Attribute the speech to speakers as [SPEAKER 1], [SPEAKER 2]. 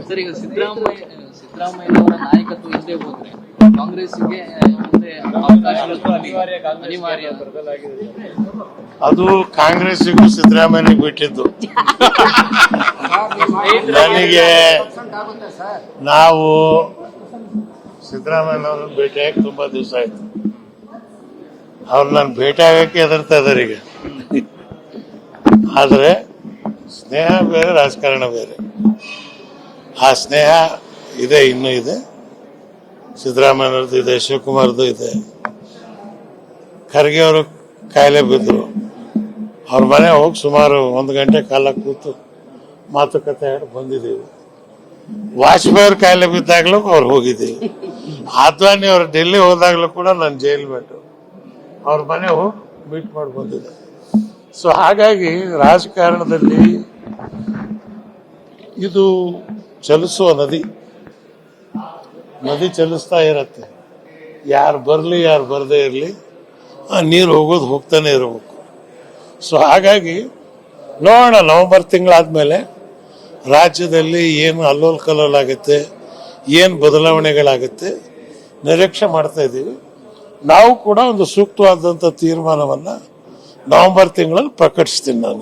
[SPEAKER 1] Sir, ಈಗ ಸಿದ್ದರಾಮಯ್ಯನವರ ನಾಯಕತ್ವ ಹಿಂದೆ ಹೋದ್ರೆ ಕಾಂಗ್ರೆಸ್ಗೆ ಮುಂದೆ ಅವಕಾಶಗಳು ಅನಿವಾರ್ಯ.
[SPEAKER 2] ಅದು ಕಾಂಗ್ರೆಸ್ಸಿಗೂ ಸಿದ್ದರಾಮಯ್ಯನಿಗೆ ಬಿಟ್ಟಿದ್ದು. ನನಗೆ ನಾವು ಸಿದ್ದರಾಮಯ್ಯನವ್ರನ್ನ ಭೇಟಿಯಾಗಿ ತುಂಬಾ ದಿವಸ ಆಯ್ತು. ಅವ್ರು ನಾನು ಭೇಟಿ ಆಗಕ್ಕೆ ಹೆದರ್ತಾ ಇದಾರೆ ಈಗ. ಆದ್ರೆ ಸ್ನೇಹ ಬೇರೆ, ರಾಜಕಾರಣ ಬೇರೆ. ಆ ಸ್ನೇಹ ಇದೆ, ಇನ್ನೂ ಇದೆ. ಸಿದ್ದರಾಮಯ್ಯನವ್ರದ್ದು ಇದೆ, ಶಿವಕುಮಾರ್ದು ಇದೆ. ಖರ್ಗೆ ಅವರು ಕಾಯಿಲೆ ಬಿದ್ದರು, ಅವ್ರ ಮನೆ ಹೋಗಿ ಸುಮಾರು 1 ಗಂಟೆ ಕಾಲ ಕೂತು ಮಾತುಕತೆ ಆಡಿ ಬಂದಿದ್ದೀವಿ. ವಾಜಪೇಯಿ ಅವ್ರ ಕಾಯಿಲೆ ಬಿದ್ದಾಗ್ಲೂ ಅವ್ರು ಹೋಗಿದ್ದೀವಿ. ಅದ್ವಾನಿ ಅವ್ರು ಡೆಲ್ಲಿ ಹೋದಾಗ್ಲೂ ಕೂಡ ನಾನು ಜೈಲ್ ಮೇಟು ಅವ್ರ ಮನೆ ಹೋಗಿ ಮೀಟ್ ಮಾಡಿ ಬಂದಿದ್ದೆ. ಸೊ ಹಾಗಾಗಿ ರಾಜಕಾರಣದಲ್ಲಿ ಇದು ಚಲಿಸುವ ನದಿ ಚಲಿಸ್ತಾ ಇರತ್ತೆ. ಯಾರು ಬರಲಿ ಯಾರು ಬರದೇ ಇರಲಿ, ನೀರು ಹೋಗೋದು ಹೋಗ್ತಾನೆ ಇರಬೇಕು. ಸೊ ಹಾಗಾಗಿ ನೋಡೋಣ, ನವೆಂಬರ್ ತಿಂಗಳಾದ್ಮೇಲೆ ರಾಜ್ಯದಲ್ಲಿ ಏನು ಅಲ್ಲೋಲ್ ಕಲ್ಲೋಲ್ ಆಗುತ್ತೆ, ಏನು ಬದಲಾವಣೆಗಳಾಗುತ್ತೆ ನಿರೀಕ್ಷೆ ಮಾಡ್ತಾ ಇದ್ದೀವಿ. ನಾವು ಕೂಡ ಒಂದು ಸೂಕ್ತವಾದಂಥ ತೀರ್ಮಾನವನ್ನು ನವೆಂಬರ್ ತಿಂಗಳಲ್ಲಿ ಪ್ರಕಟಿಸ್ತೀನಿ ನಾನು.